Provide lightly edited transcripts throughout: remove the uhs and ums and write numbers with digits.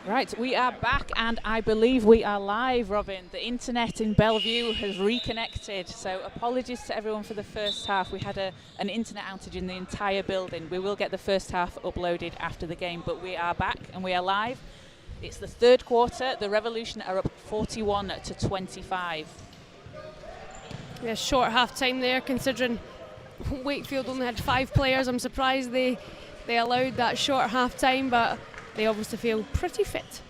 Right, we are back, and I believe we are live, Robin. The internet in Bellevue has reconnected, so apologies to everyone for the first half. We had an internet outage in the entire building. We will get the first half uploaded after the game, but we are back and we are live. It's the third quarter. The Revolution are up 41-25. Yeah, short half time there, considering Wakefield only had 5 players. I'm surprised they allowed that short half time, but they obviously feel pretty fit.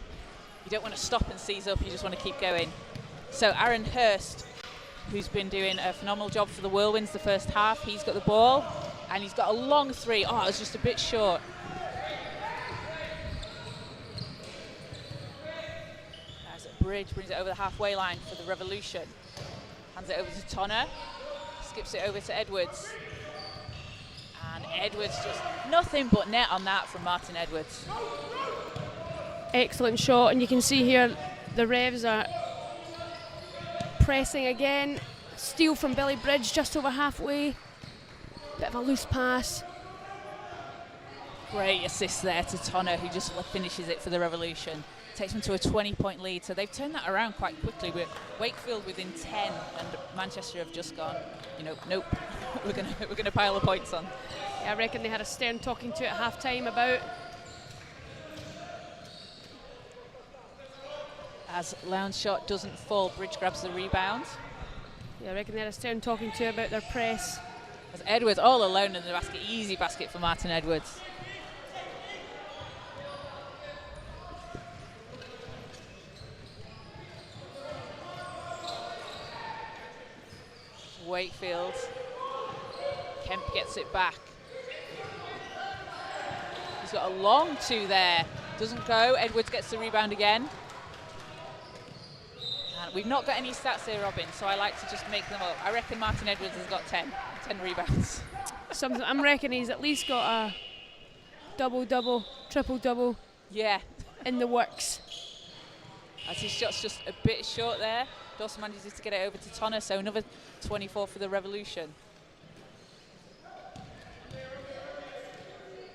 You don't want to stop and seize up, you just want to keep going. So Aaron Hurst, who's been doing a phenomenal job for the Whirlwinds the first half, he's got the ball and he's got a long three. Oh, it was just a bit short. As Bridge brings it over the halfway line for the Revolution. Hands it over to Tonner, skips it over to Edwards. And Edwards just nothing but net on that from Martin Edwards. Excellent shot, and you can see here the Revs are pressing again. Steal from Billy Bridge just over halfway. Bit of a loose pass. Great assist there to Tonner, who just finishes it for the Revolution. Takes them to a 20-point lead, so they've turned that around quite quickly. We're Wakefield within 10, and Manchester have just gone, nope, we're gonna pile the points on. Yeah, I reckon they had a stern talking to at half time about. As Lowndes' shot doesn't fall, Bridge grabs the rebound. Yeah, I reckon they had a stern talking to about their press. As Edwards all alone in the basket, easy basket for Martin Edwards. Wakefield. Kemp gets it back. He's got a long two there. Doesn't go. Edwards gets the rebound again. And we've not got any stats here, Robin, so I like to just make them up. I reckon Martin Edwards has got 10 rebounds. I'm reckoning he's at least got a double-double, triple-double. Yeah. In the works. As his shot's just a bit short there. Dawson manages to get it over to Tonner, so another 24 for the Revolution.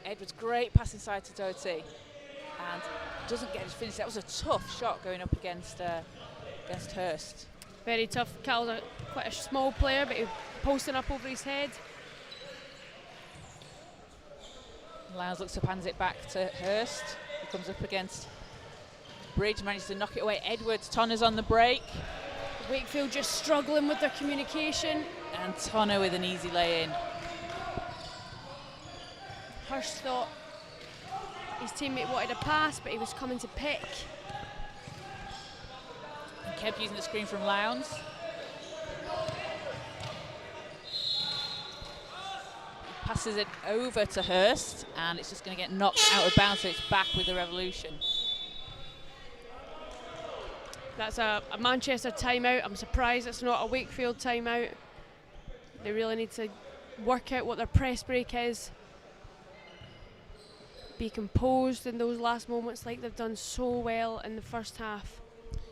Edwards, great pass inside to Doty, and doesn't get his finish. That was a tough shot going up against Hurst. Very tough. Cal's quite a small player, but he's posting up over his head. Lowndes looks up, hands it back to Hurst. He comes up against Bridge, manages to knock it away. Edwards, Tonner's on the break. Wakefield just struggling with their communication. And Tonner with an easy lay-in. Hurst thought his teammate wanted a pass, but he was coming to pick. And Kemp using the screen from Lowndes. He passes it over to Hurst, and it's just going to get knocked out of bounds, so it's back with the Revolution. That's a Manchester timeout. I'm surprised it's not a Wakefield timeout. They really need to work out what their press break is. Be composed in those last moments like they've done so well in the first half.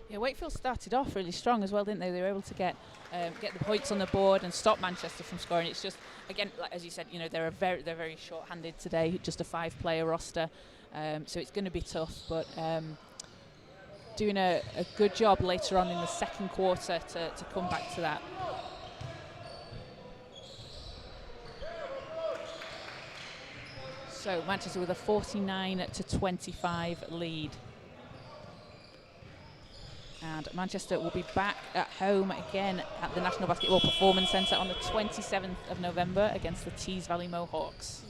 Yeah, Wakefield started off really strong as well, didn't they? They were able to get the points on the board and stop Manchester from scoring. It's just, again, like, as you said, they're very short-handed today, just a 5-player roster, so it's going to be tough, but doing a good job later on in the second quarter to come back to that. So Manchester with a 49-25 lead. And Manchester will be back at home again at the National Basketball Performance Centre on the 27th of November against the Tees Valley Mohawks.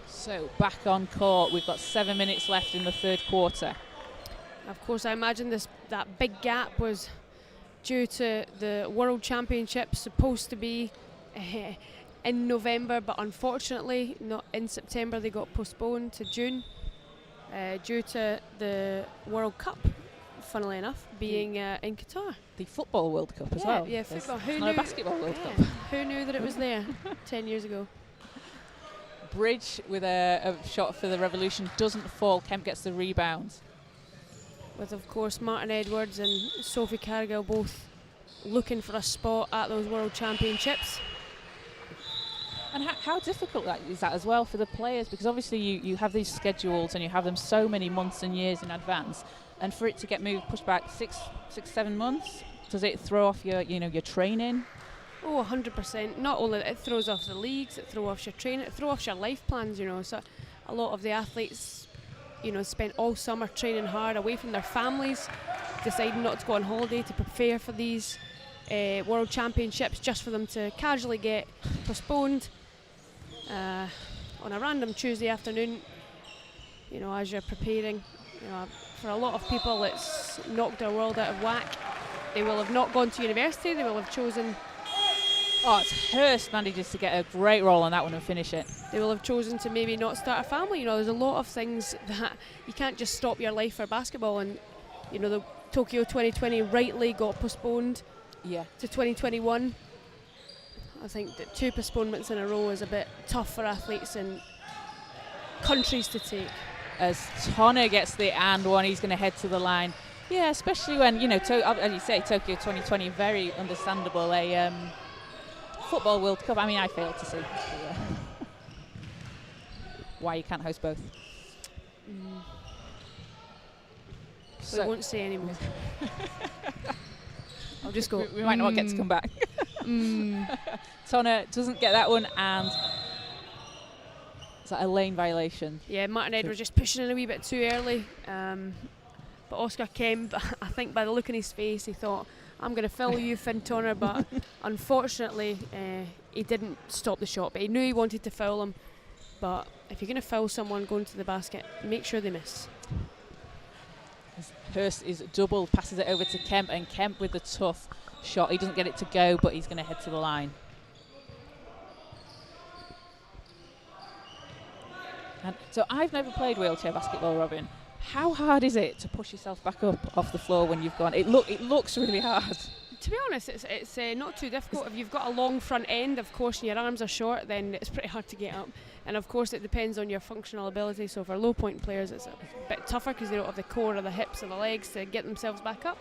So back on court, we've got 7 minutes left in the third quarter. Of course, I imagine that big gap was due to the World Championships supposed to be in November, but unfortunately not in September. They got postponed to June due to the World Cup, funnily enough, being in Qatar. The Football World Cup as well. Yeah, football. Who not knew? A Basketball World Cup. Who knew that it was there 10 years ago? Bridge with a shot for the Revolution doesn't fall. Kemp gets the rebound. With, of course, Martin Edwards and Sophie Cargill both looking for a spot at those World Championships. And how difficult is that as well for the players? Because obviously you have these schedules and you have them so many months and years in advance, and for it to get pushed back 7 months, does it throw off your training? Oh, 100%. Not only it throws off the leagues, it throws off your training, it throws off your life plans. So a lot of the athletes, spent all summer training hard away from their families, deciding not to go on holiday to prepare for these World Championships, just for them to casually get postponed on a random Tuesday afternoon. As you're preparing, for a lot of people, it's knocked their world out of whack. They will have not gone to university. They will have chosen. Oh, it's Hurst manages to get a great roll on that one and finish it. They will have chosen to maybe not start a family. There's a lot of things that you can't just stop your life for basketball. And the Tokyo 2020 rightly got postponed to 2021. I think that 2 postponements in a row is a bit tough for athletes and countries to take. As Tonner gets the and one, he's going to head to the line. Yeah, especially when, as you say, Tokyo 2020, very understandable. A football World Cup. I mean, I failed to see why you can't host both. So we won't say anymore. I'll just go. We might not get to come back. Tonner doesn't get that one, and is that a lane violation? Yeah, Martin Edwards just pushing in a wee bit too early. But Oscar Kemp, I think by the look in his face, he thought, I'm going to foul you, Finn Tonner, but unfortunately he didn't stop the shot. But he knew he wanted to foul him. But if you're going to foul someone going to the basket, make sure they miss. Hurst is doubled, passes it over to Kemp, and Kemp with the tough shot. He doesn't get it to go, but he's going to head to the line. And so I've never played wheelchair basketball, Robin. How hard is it to push yourself back up off the floor when you've gone? It looks really hard. To be honest, it's not too difficult. If you've got a long front end, of course, and your arms are short, then it's pretty hard to get up. And of course, it depends on your functional ability. So for low point players, it's a bit tougher because they don't have the core or the hips or the legs to get themselves back up.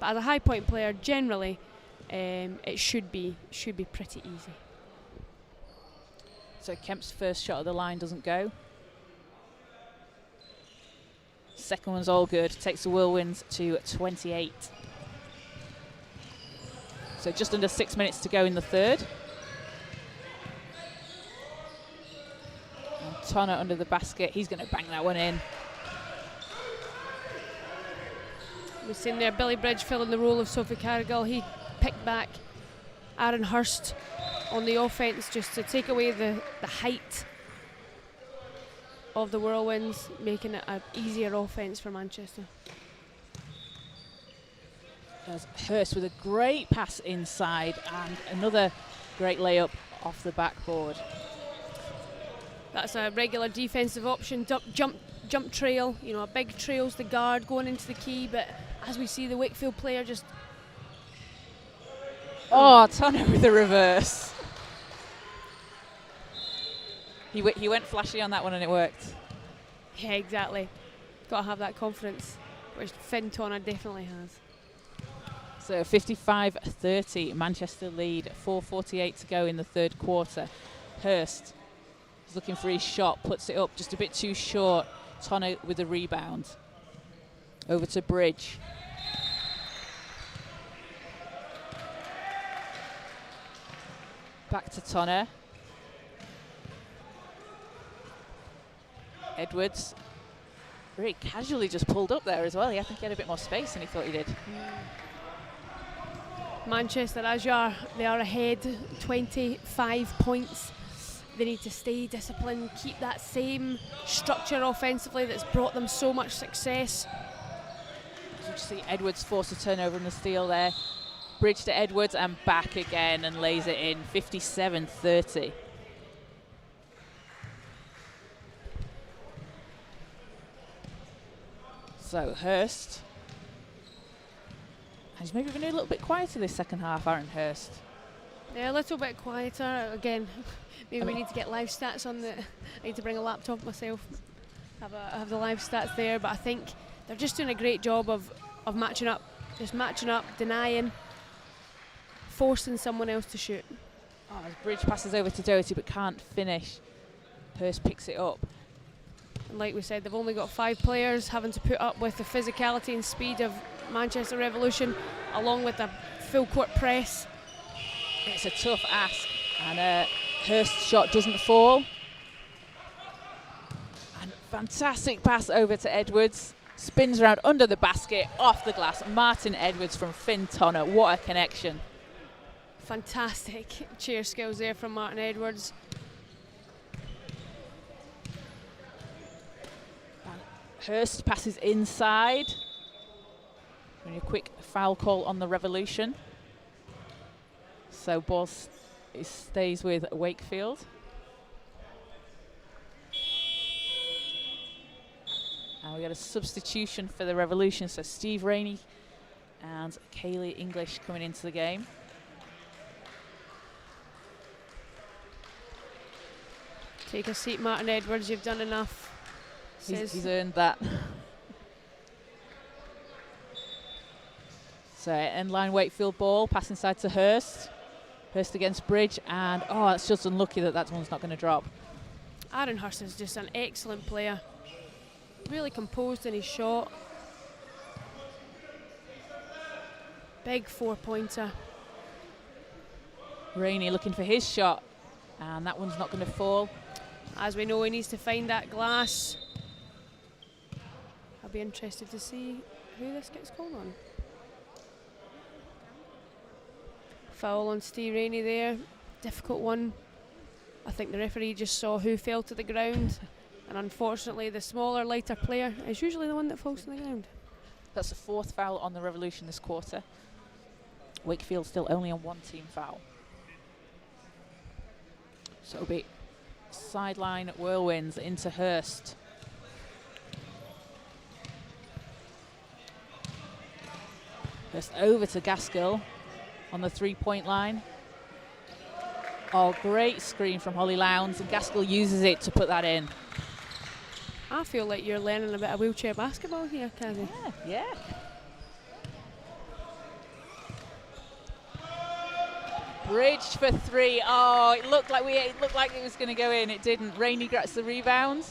But as a high point player, generally, it should be pretty easy. So Kemp's first shot at the line doesn't go. Second one's all good. Takes the Whirlwinds to 28. So just under 6 minutes to go in the third. And Tonner under the basket. He's going to bang that one in. We've seen there Billy Bridge filling the role of Sophie Cargill. He picked back Aaron Hurst on the offense just to take away the height of the Whirlwinds, making it an easier offense for Manchester. There's Hurst with a great pass inside and another great layup off the backboard. That's a regular defensive option, jump trail. A big trail's the guard going into the key, but as we see the Wakefield player just... Oh, Tonner with the reverse. He went flashy on that one and it worked. Yeah, exactly. Got to have that confidence, which Finn Tonner definitely has. So 55-30, Manchester lead, 4:48 to go in the third quarter. Hurst is looking for his shot, puts it up just a bit too short. Tonner with the rebound. Over to Bridge. Back to Tonner. Edwards very casually just pulled up there as well. I think he had a bit more space than he thought he did. Manchester, they are ahead 25 points. They need to stay disciplined, keep that same structure offensively that's brought them so much success. You see Edwards force a turnover in the steal there. Bridge to Edwards and back again and lays it in, 57-30. So Hurst. He's maybe been a little bit quieter this second half, Aaron Hurst. Yeah, a little bit quieter. Again, maybe we need to get live stats on the... I need to bring a laptop myself, have the live stats there, but I think they're just doing a great job of matching up, denying, forcing someone else to shoot. Oh, as Bridge passes over to Doherty but can't finish. Hurst picks it up. And like we said, they've only got 5 players, having to put up with the physicality and speed of Manchester Revolution, along with the full court press. It's a tough ask, and Hurst's shot doesn't fall. And fantastic pass over to Edwards. Spins around under the basket, off the glass. Martin Edwards from Finn Tonner. What a connection. Fantastic chair skills there from Martin Edwards. Hurst passes inside. And a quick foul call on the Revolution. So ball stays with Wakefield. And we got a substitution for the Revolution. So Steve Rainey and Kaylee English coming into the game. Take a seat, Martin Edwards, you've done enough. He's earned that. So end line Wakefield ball, pass inside to Hurst. Hurst against Bridge, and oh, that's just unlucky that that one's not going to drop. Aaron Hurst is just an excellent player. Really composed in his shot. Big 4-pointer. Rainey looking for his shot, and that one's not going to fall. As we know, he needs to find that glass. I'll be interested to see who this gets called on. Foul on Steve Rainey there. Difficult one. I think the referee just saw who fell to the ground, and unfortunately the smaller, lighter player is usually the one that falls to the ground. That's the 4th foul on the Revolution this quarter. Wakefield still only on 1 team foul. So it'll be sideline Whirlwinds into Hurst. Hurst over to Gaskell on the 3-point line. Oh, great screen from Holly Lowndes, and Gaskell uses it to put that in. I feel like you're learning a bit of wheelchair basketball here, Cassie. Yeah. Bridge for 3. Oh, it looked like it was going to go in. It didn't. Rainey gets the rebound,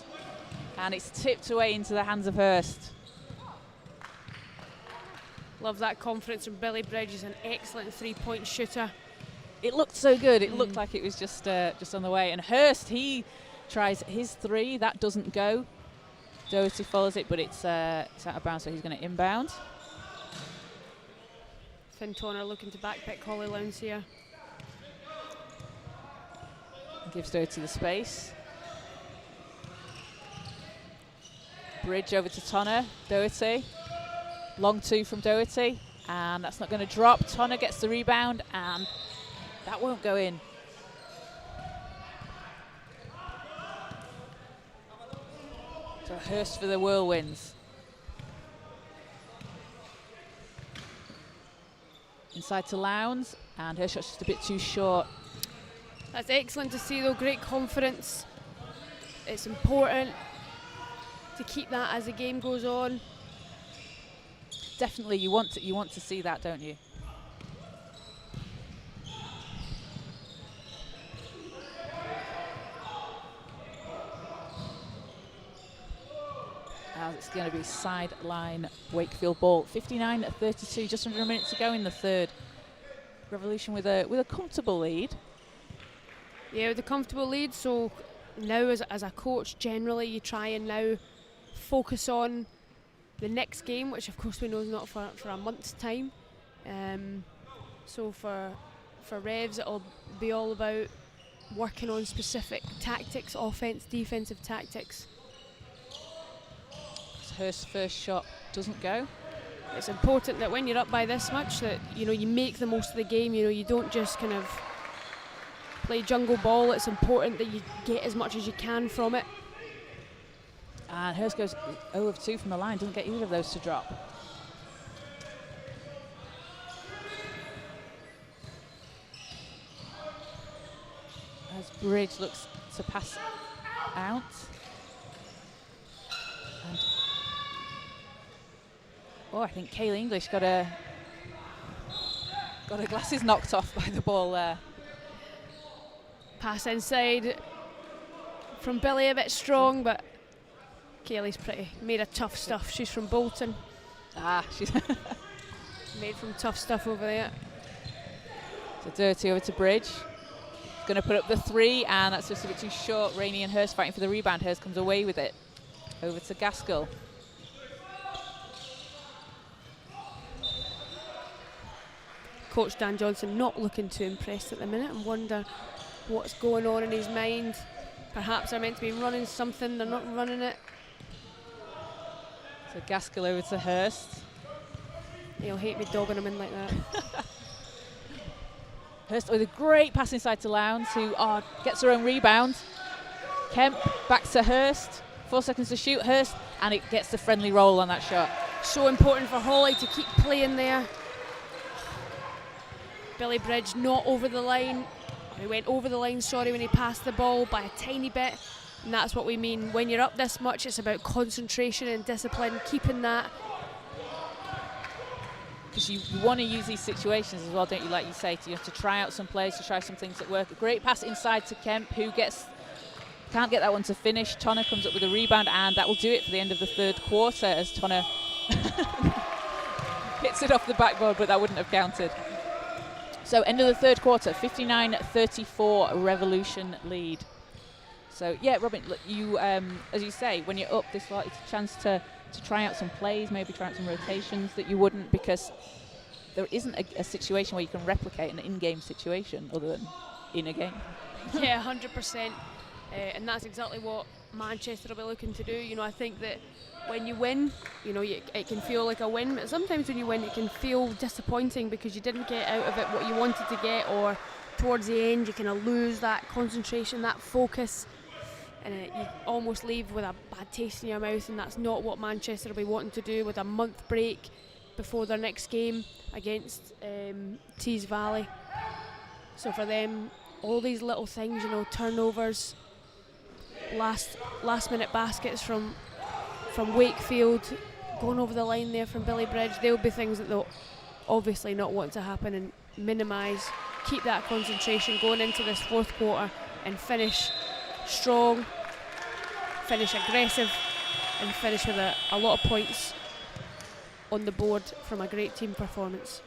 and it's tipped away into the hands of Hurst. Love that confidence from Billy Bridge. He's an excellent 3-point shooter. It looked so good. It looked like it was just on the way. And Hurst, he tries his 3. That doesn't go. Doherty follows it, but it's out of bounds, so he's going to inbound. Finn Tonner looking to backpick Holly Lowndes here. Gives Doherty the space. Bridge over to Tonner. Doherty. Long 2 from Doherty. And that's not going to drop. Tonner gets the rebound, and that won't go in. So Hurst for the Whirlwinds. Inside to Lowndes, and her shot's just a bit too short. That's excellent to see, though. Great confidence. It's important to keep that as the game goes on. Definitely, you want to see that, don't you? As it's going to be sideline Wakefield ball. 59-32, just under a minute to go in the third. Revolution with a comfortable lead. Yeah, with a comfortable lead. So now, as a coach, generally you try and now focus on the next game, which of course we know is not for a month's time. So for Revs, it'll be all about working on specific tactics, offense, defensive tactics. Hurst's first shot doesn't go. It's important that when you're up by this much, that you make the most of the game. You don't just kind of play jungle ball. It's important that you get as much as you can from it. And Hurst goes 0 of 2 from the line, doesn't get either of those to drop. As Bridge looks to pass out. And I think Kaylee English got her glasses knocked off by the ball there. Pass inside from Billy, a bit strong, but Kaylee's pretty. Made of tough stuff. She's from Bolton. She's Made from tough stuff over there. so dirty over to Bridge. Going to put up the 3, and that's just a bit too short. Rainey and Hurst fighting for the rebound. Hurst comes away with it. Over to Gaskell. Coach Dan Johnson not looking too impressed at the minute, and wonder what's going on in his mind. Perhaps they're meant to be running something, they're not running it. So Gaskell over to Hurst. He'll hate me dogging him in like that. Hurst with a great pass inside to Lowndes, who gets her own rebound. Kemp back to Hurst. 4 seconds to shoot. Hurst, and it gets the friendly roll on that shot. So important for Holly to keep playing there. Billy Bridge not over the line. He went over the line, sorry, when he passed the ball by a tiny bit. And that's what we mean. When you're up this much, it's about concentration and discipline, keeping that. Because you want to use these situations as well, don't you? Like you say, you have to try out some plays, to try some things that work. A great pass inside to Kemp, who can't get that one to finish. Tonner comes up with a rebound, and that will do it for the end of the 3rd quarter as Tonner hits it off the backboard, but that wouldn't have counted. So end of the 3rd quarter, 59-34 Revolution lead. So yeah, Robin, look, you as you say, when you're up this lot, it's a chance to try out some plays, maybe try out some rotations that you wouldn't, because there isn't a situation where you can replicate an in-game situation other than in a game. Yeah, 100%. And that's exactly what Manchester will be looking to do. You know, I think that when you win, you know, it can feel like a win, but sometimes when you win, it can feel disappointing because you didn't get out of it what you wanted to get, or towards the end, you kind of lose that concentration, that focus, and you almost leave with a bad taste in your mouth, and that's not what Manchester will be wanting to do with a month break before their next game against Tees Valley. So for them, all these little things, you know, turnovers, last minute baskets from Wakefield, going over the line there from Billy Bridge, they'll be things that they'll obviously not want to happen, and minimise, keep that concentration going into this 4th quarter and finish strong, finish aggressive, and finish with a lot of points on the board from a great team performance.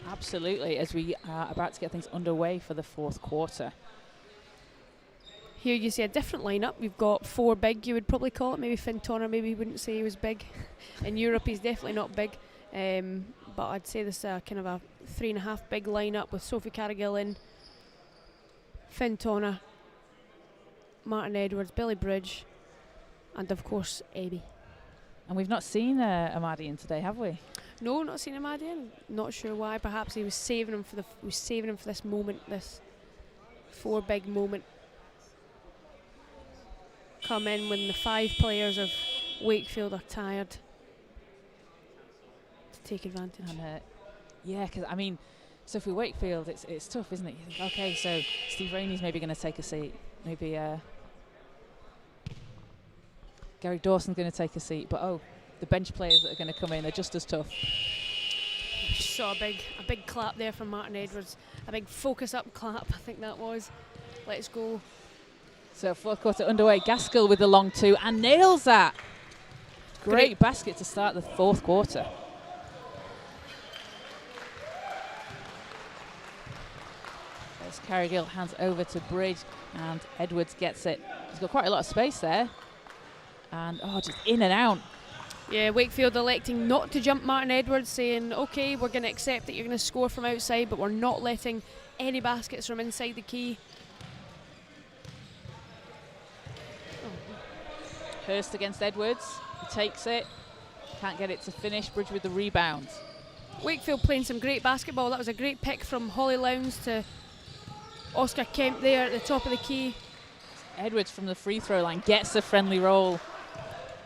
Absolutely, as we are about to get things underway for the 4th quarter. Here you see a different lineup. We've got 4 big, you would probably call it. Maybe Finn Tonner, maybe you wouldn't say he was big. In Europe, he's definitely not big. But I'd say this is kind of a 3.5 big lineup with Sophie Carrigill in, Finn Tonner, Martin Edwards, Billy Bridge, and of course, Amy. And we've not seen Amadi in today, have we? No, not seen Amadi in. Not sure why. Perhaps he was saving him for this moment, this 4 big moment. Come in when the 5 players of Wakefield are tired to take advantage. And, yeah, because I mean, so for Wakefield, it's tough, isn't it? You think, okay, so Steve Rainey's maybe going to take a seat, maybe Gary Dawson's going to take a seat, but the bench players that are going to come in are just as tough. Saw a big clap there from Martin Edwards, a big focus up clap. I think that was. Let's go. So 4th quarter underway. Gaskell with the long 2 and nails that. Great basket to start the 4th quarter. As Carrigill hands over to Bridge, and Edwards gets it. He's got quite a lot of space there. And just in and out. Yeah, Wakefield electing not to jump Martin Edwards, saying, okay, we're going to accept that you're going to score from outside, but we're not letting any baskets from inside the key. Hurst against Edwards. He takes it. Can't get it to finish. Bridge with the rebound. Wakefield playing some great basketball. That was a great pick from Holly Lowndes to Oscar Kemp there at the top of the key. Edwards from the free throw line gets the friendly roll.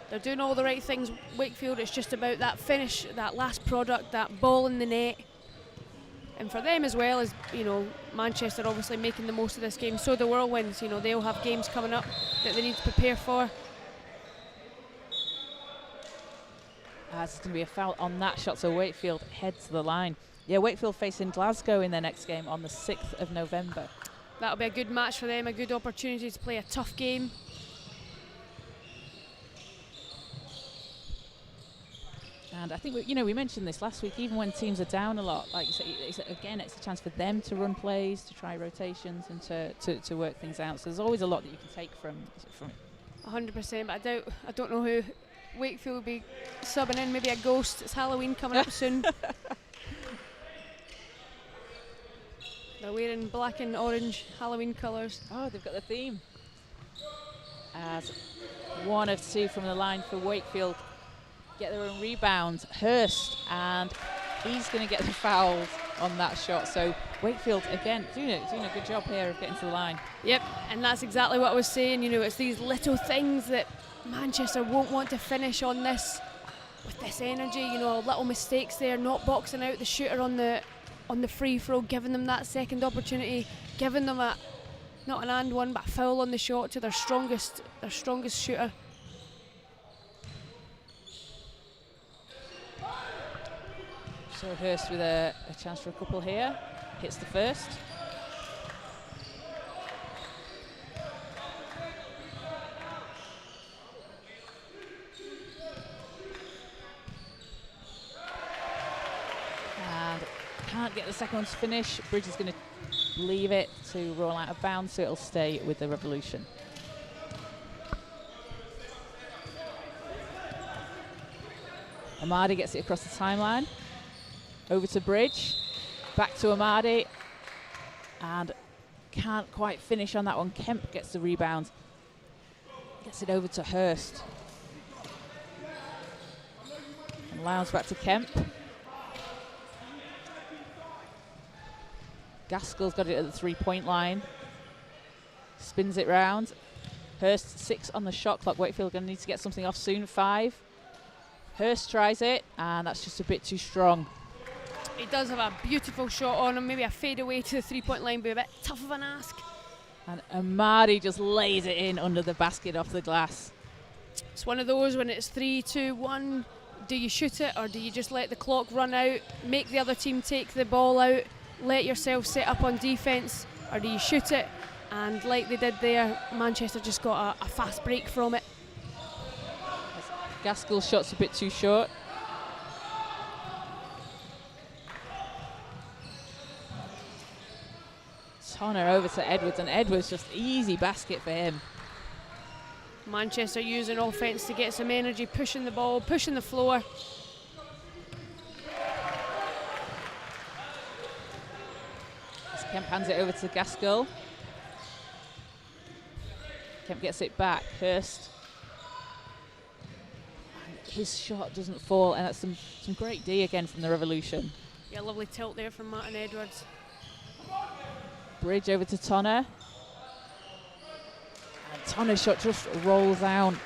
They're doing all the right things, Wakefield. It's just about that finish, that last product, that ball in the net. And for them as well as, you know, Manchester obviously making the most of this game. So the Whirlwinds, you know, they'll have games coming up that they need to prepare for. There's going to be a foul on that shot, so Wakefield heads to the line. Yeah, Wakefield facing Glasgow in their next game on the 6th of November. That'll be a good match for them, a good opportunity to play a tough game. And I think we mentioned this last week. Even when teams are down a lot, like you say, it's a chance for them to run plays, to try rotations, and to work things out. So there's always a lot that you can take from it. 100%, but I don't know who Wakefield will be subbing in. Maybe a ghost. It's Halloween coming up soon. They're wearing black and orange Halloween colours. Oh, they've got the theme. As 1 of 2 from the line for Wakefield. Get their own rebound. Hurst, and he's going to get the fouls on that shot. So Wakefield, again, doing a good job here of getting to the line. Yep, and that's exactly what I was saying. It's these little things that Manchester won't want to finish on this with this energy. Little mistakes there, not boxing out the shooter on the free throw, giving them that second opportunity, giving them not an and one, but a foul on the shot to their strongest shooter. So Hurst with a chance for a couple here. Hits the first. And can't get the second one to finish. Bridge is going to leave it to roll out of bounds, so it'll stay with the Revolution. Amadi gets it across the timeline. Over to Bridge, back to Amadi, and can't quite finish on that one. Kemp gets the rebound, gets it over to Hurst. And Lowndes back to Kemp. Gaskell's got it at the 3-point line. Spins it round. Hurst 6 on the shot clock. Wakefield going to need to get something off soon. 5. Hurst tries it, and that's just a bit too strong. He does have a beautiful shot on him, maybe a fade away to the 3-point line, but a bit tough of an ask. And Amadi just lays it in under the basket off the glass. It's one of those when it's 3, 2, 1. Do you shoot it, or do you just let the clock run out, make the other team take the ball out, let yourself set up on defence, or do you shoot it? And like they did there, Manchester just got a fast break from it. Gaskell's shot's a bit too short. Tonner over to Edwards, and Edwards just easy basket for him. Manchester using offence to get some energy, pushing the ball, pushing the floor. As Kemp hands it over to Gaskell. Kemp gets it back. Hurst. And his shot doesn't fall, and that's some great D again from the Revolution. Yeah, lovely tilt there from Martin Edwards. Bridge over to Tonner. And Tonner's shot just rolls down.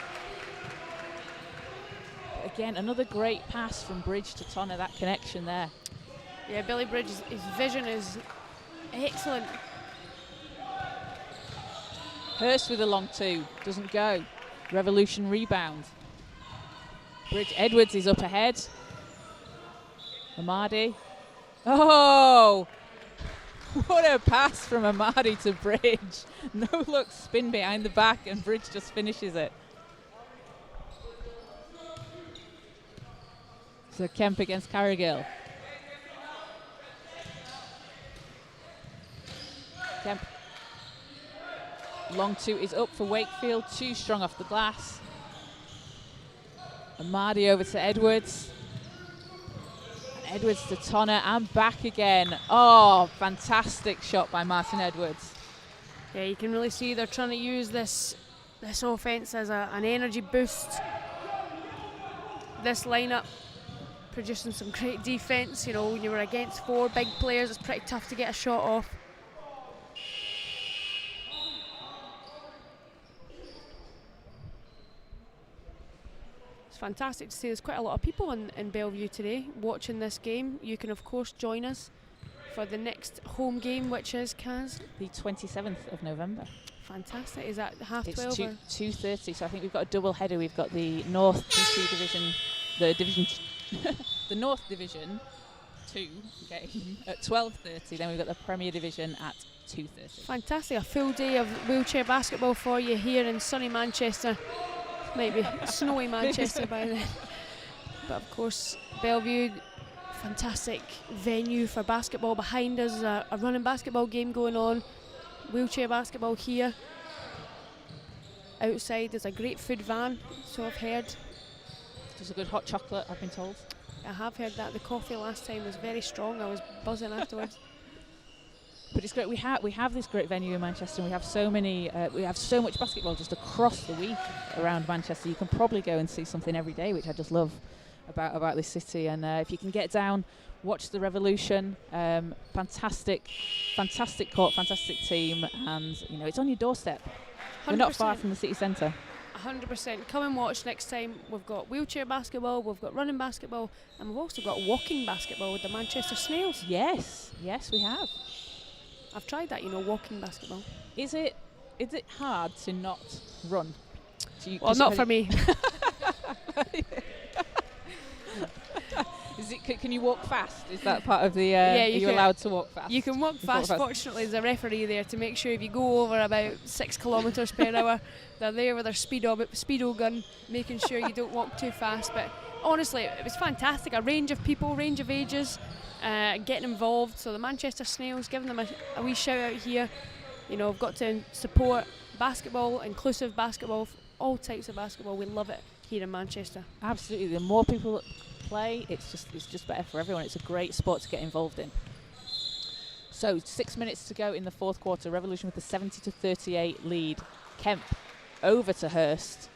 But again, another great pass from Bridge to Tonner, that connection there. Yeah, Billy Bridge, his vision is excellent. Hurst with a long 2, doesn't go. Revolution rebound. Bridge, Edwards is up ahead. Amadi. Oh! What a pass from Amadi to Bridge. No look spin behind the back, and Bridge just finishes it. So Kemp against Carrigill. Kemp. Long 2 is up for Wakefield. Too strong off the glass. Amadi over to Edwards. Edwards to Tonner, and back again. Oh, fantastic shot by Martin Edwards. Yeah, you can really see they're trying to use this offence as an energy boost. This lineup producing some great defence. When you were against 4 big players, it's pretty tough to get a shot off. Fantastic to see there's quite a lot of people in Bellevue today watching this game. You can of course join us for the next home game, which is, Kaz? The 27th of November. Fantastic. Is that half It's 12? 2:30, so I think we've got a double header. We've got the North DC Division, the North Division 2 game at 12:30. Then we've got the Premier Division at 2:30. Fantastic. A full day of wheelchair basketball for you here in sunny Manchester. Maybe snowy Manchester by then. But of course, Bellevue, fantastic venue for basketball. Behind us, a running basketball game going on. Wheelchair basketball here. Outside there's a great food van, so I've heard. Just a good hot chocolate, I've been told. I have heard that. The coffee last time was very strong. I was buzzing afterwards. But it's great. We have this great venue in Manchester, and we have so much basketball just across the week around Manchester. You can probably go and see something every day, which I just love about this city. And if you can get down, watch the Revolution. Fantastic court, fantastic team, and it's on your doorstep. 100%. We're not far from the city centre. 100%. Come and watch next time. We've got wheelchair basketball, we've got running basketball, and we've also got walking basketball with the Manchester Snails. Yes, we have. I've tried that, walking basketball. Is it hard to not run? Well, not for me. Can you walk fast? Is that part of the? Yeah, are you allowed to walk fast? You can walk fast. Fortunately, there's a referee there to make sure if you go over about 6 kilometres per hour, they're there with their speedo gun, making sure you don't walk too fast. But honestly, it was fantastic. A range of people, range of ages, getting involved. So the Manchester Snails, giving them a wee shout out here. We've got to support basketball, inclusive basketball, all types of basketball. We love it here in Manchester. Absolutely. The more people that play, it's just better for everyone. It's a great sport to get involved in. So 6 minutes to go in the fourth quarter. Revolution with the 70-38 lead. Kemp over to Hurst.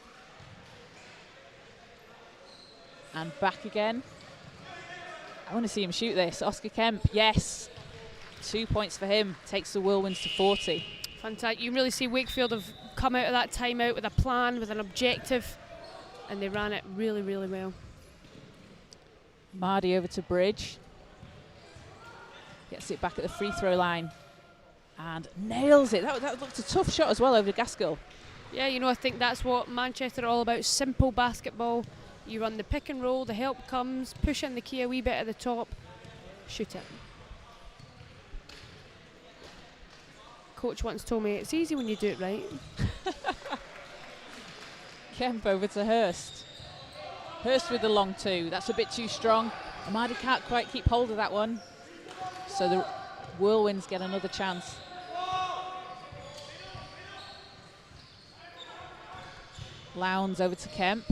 And back again. I want to see him shoot this. Oscar Kemp, yes. 2 points for him. Takes the Whirlwinds to 40. Fantastic. You really see Wakefield have come out of that timeout with a plan, with an objective, and they ran it really, really well. Mardy over to Bridge. Gets it back at the free throw line. And nails it. That looked a tough shot as well over Gaskell. Yeah, I think that's what Manchester are all about. Simple basketball. You run the pick and roll, the help comes, push in the key a wee bit at the top, shoot it. Coach once told me it's easy when you do it right. Kemp over to Hurst. Hurst with the long 2. That's a bit too strong. Amadi can't quite keep hold of that one. So the Whirlwinds get another chance. Lowndes over to Kemp.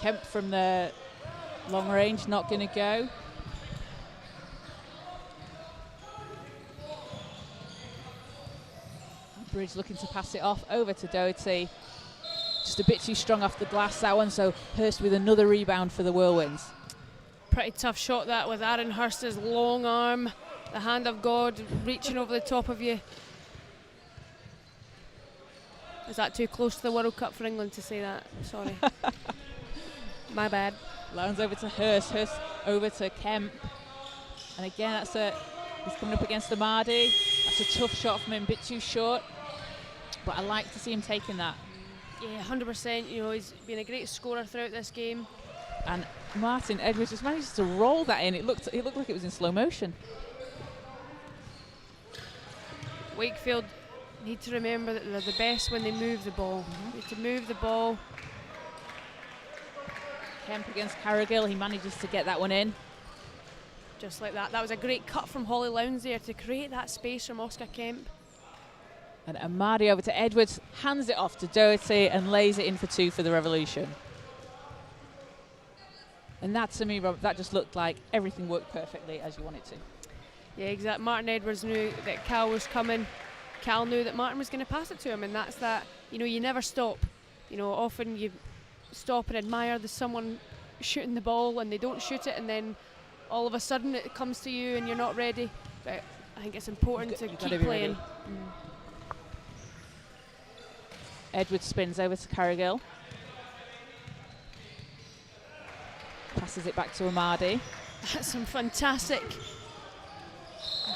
Kemp from the long range, not going to go. Bridge looking to pass it off over to Doherty. Just a bit too strong off the glass, that one, so Hurst with another rebound for the Whirlwinds. Pretty tough shot that with Aaron Hurst's long arm, the hand of God reaching over the top of you. Is that too close to the World Cup for England to say that? Sorry. My bad. Lowndes over to Hurst, Hurst over to Kemp. And again, he's coming up against Amadi. That's a tough shot from him, a bit too short. But I like to see him taking that. Yeah, 100%. He's been a great scorer throughout this game. And Martin Edwards just managed to roll that in. It looked like it was in slow motion. Wakefield need to remember that they're the best when they move the ball. Need to move the ball. Kemp against Carrigill. He manages to get that one in. Just like that. That was a great cut from Holly Lowndes there to create that space from Oscar Kemp. And Amadi over to Edwards, hands it off to Doherty and lays it in for 2 for the Revolution. And that, to me, Rob, that just looked like everything worked perfectly as you want it to. Yeah, exactly. Martin Edwards knew that Cal was coming. Cal knew that Martin was going to pass it to him, and that's that. You never stop. Often you stop and admire someone shooting the ball and they don't shoot it, and then all of a sudden it comes to you and you're not ready. But I think it's important to keep playing. Edwards spins over to Carrigill. Passes it back to Amadi. That's some fantastic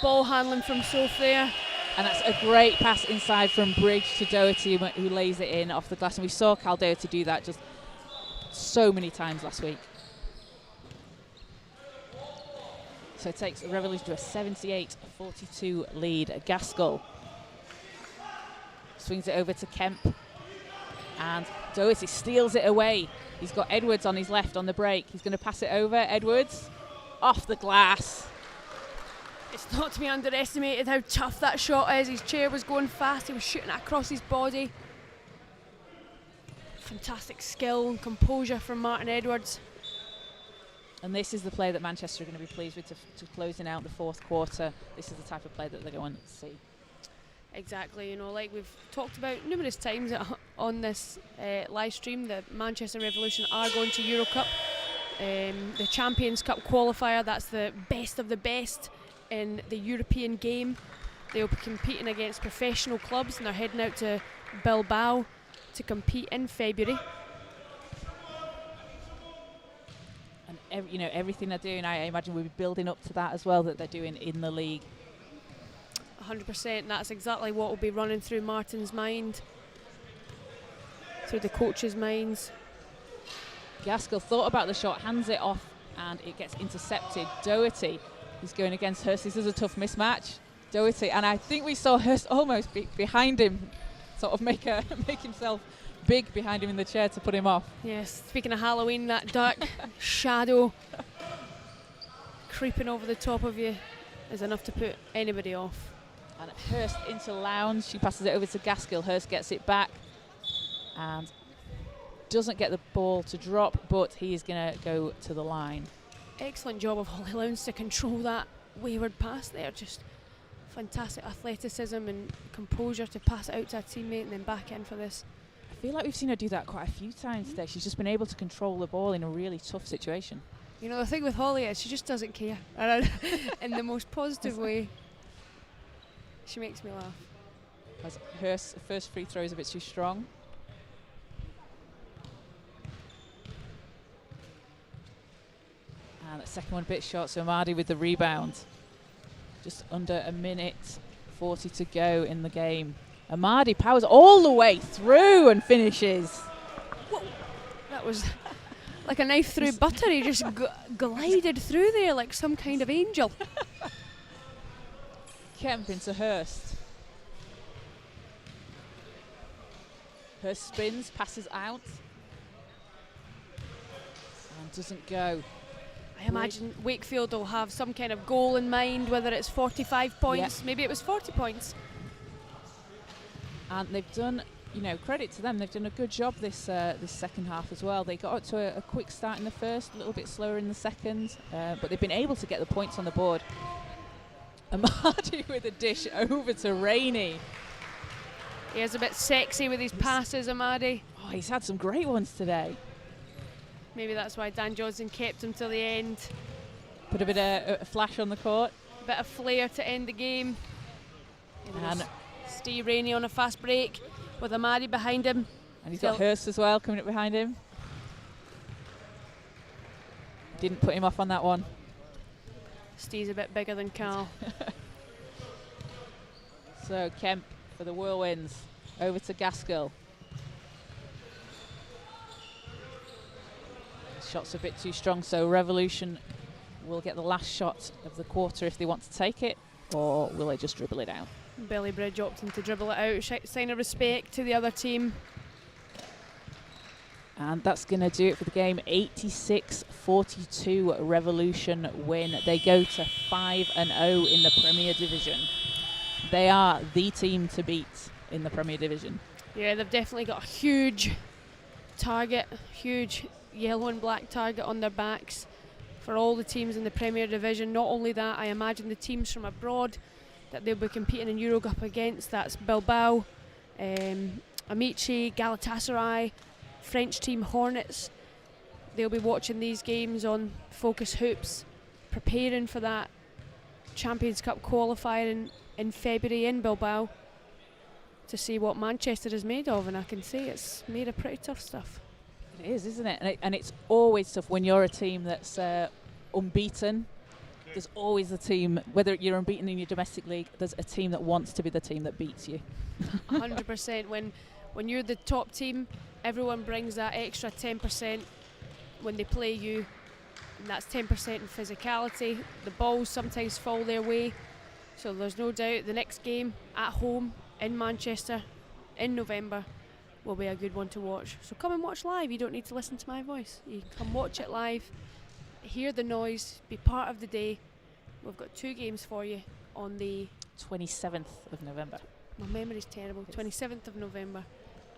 ball handling from Soph there. And that's a great pass inside from Bridge to Doherty, who lays it in off the glass. And we saw Cal Doherty do that just so many times last week. So it takes Revolution to a 78-42 lead. Gaskell swings it over to Kemp. And Doherty steals it away. He's got Edwards on his left on the break. He's going to pass it over. Edwards off the glass. It's not to be underestimated how tough that shot is. His chair was going fast. He was shooting it across his body. Fantastic skill and composure from Martin Edwards. And this is the play that Manchester are going to be pleased with to closing out the fourth quarter. This is the type of play that they're going to see. Exactly, you know, like we've talked about numerous times on this live stream, the Manchester Revolution are going to Euro Cup, the Champions Cup qualifier. That's the best of the best in the European game. They'll be competing against professional clubs, and they're heading out to Bilbao to compete in February. And everything they're doing, I imagine we'll be building up to that as well, that they're doing in the league. 100%, and that's exactly what will be running through Martin's mind, through the coach's minds. Gaskell thought about the shot, hands it off, and it gets intercepted. Doherty is going against Hurst. This is a tough mismatch. Doherty, and I think we saw Hurst almost behind him, sort of make himself big behind him in the chair to put him off. Yes, speaking of Halloween, that dark shadow creeping over the top of you is enough to put anybody off. And Hurst into Lowndes. She passes it over to Gaskell. Hurst gets it back and doesn't get the ball to drop, but he is going to go to the line. Excellent job of Holly Lowndes to control that wayward pass there. Just fantastic athleticism and composure to pass it out to a teammate and then back in for this. I feel like we've seen her do that quite a few times today. She's just been able to control the ball in a really tough situation. You know, the thing with Holly is she just doesn't care. In the most positive way. She makes me laugh. As her first free throw is a bit too strong. And the second one a bit short, so Amadi with the rebound. Just under a minute 40 to go in the game. Amadi powers all the way through and finishes. Whoa. That was like a knife through butter. He just glided through there like some kind of angel. Kemp into Hurst. Hurst spins, passes out, and doesn't go. I imagine Wakefield will have some kind of goal in mind, whether it's 45 points, maybe it was 40 points. And they've done, credit to them, they've done a good job this second half as well. They got up to a quick start in the first, a little bit slower in the second, but they've been able to get the points on the board. Amadi with a dish over to Rainey. He is a bit sexy with his passes, Amadi. Oh, he's had some great ones today. Maybe that's why Dan Johnson kept him till the end. Put a bit of a flash on the court. Bit of flair to end the game. And Steve Rainey on a fast break with Amadi behind him. And he's got Hurst as well coming up behind him. Didn't put him off on that one. Steve's a bit bigger than Carl. So Kemp for the Whirlwinds. Over to Gaskell. Shot's a bit too strong, so Revolution will get the last shot of the quarter if they want to take it, or will they just dribble it out? Billy Bridge opting to dribble it out, sign of respect to the other team. And that's going to do it for the game. 86-42 Revolution win. They go to 5-0 in the Premier Division. They are the team to beat in the Premier Division. Yeah, they've definitely got a huge target, huge yellow and black target on their backs for all the teams in the Premier Division. Not only that, I imagine the teams from abroad that they'll be competing in Euro Cup against, that's Bilbao, Amici, Galatasaray, French team Hornets. They'll be watching these games on Focus Hoops, preparing for that Champions Cup qualifier in February in Bilbao to see what Manchester is made of, and I can say it's made of pretty tough stuff. It is, isn't it? And it's always tough when you're a team that's unbeaten. There's always a team, whether you're unbeaten in your domestic league, there's a team that wants to be the team that beats you. 100%. When you're the top team, everyone brings that extra 10% when they play you, and that's 10% in physicality. The balls sometimes fall their way, so there's no doubt the next game at home in Manchester in November will be a good one to watch. So come and watch live. You don't need to listen to my voice. You can come watch it live, hear the noise, be part of the day. We've got 2 games for you on the 27th of November. My memory's terrible. 27th of November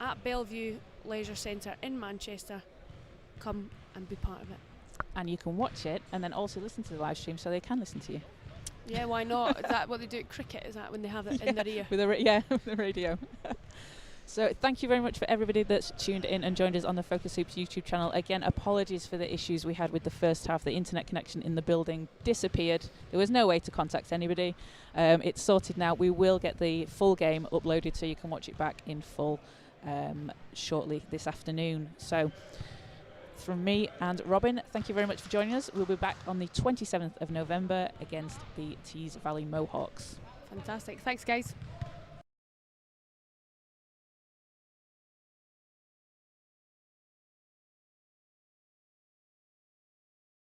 at Bellevue Leisure Centre in Manchester. Come and be part of it. And you can watch it and then also listen to the live stream so they can listen to you. Yeah, why not? Is that what they do at cricket? Is that when they have it in their ear? With the with the radio. So thank you very much for everybody that's tuned in and joined us on the Focus Hoops YouTube channel. Again, apologies for the issues we had with the first half. The internet connection in the building disappeared. There was no way to contact anybody. It's sorted now. We will get the full game uploaded so you can watch it back in full shortly this afternoon. So from me and Robin, thank you very much for joining us. We'll be back on the 27th of November against the Tees Valley Mohawks. Fantastic. Thanks, guys.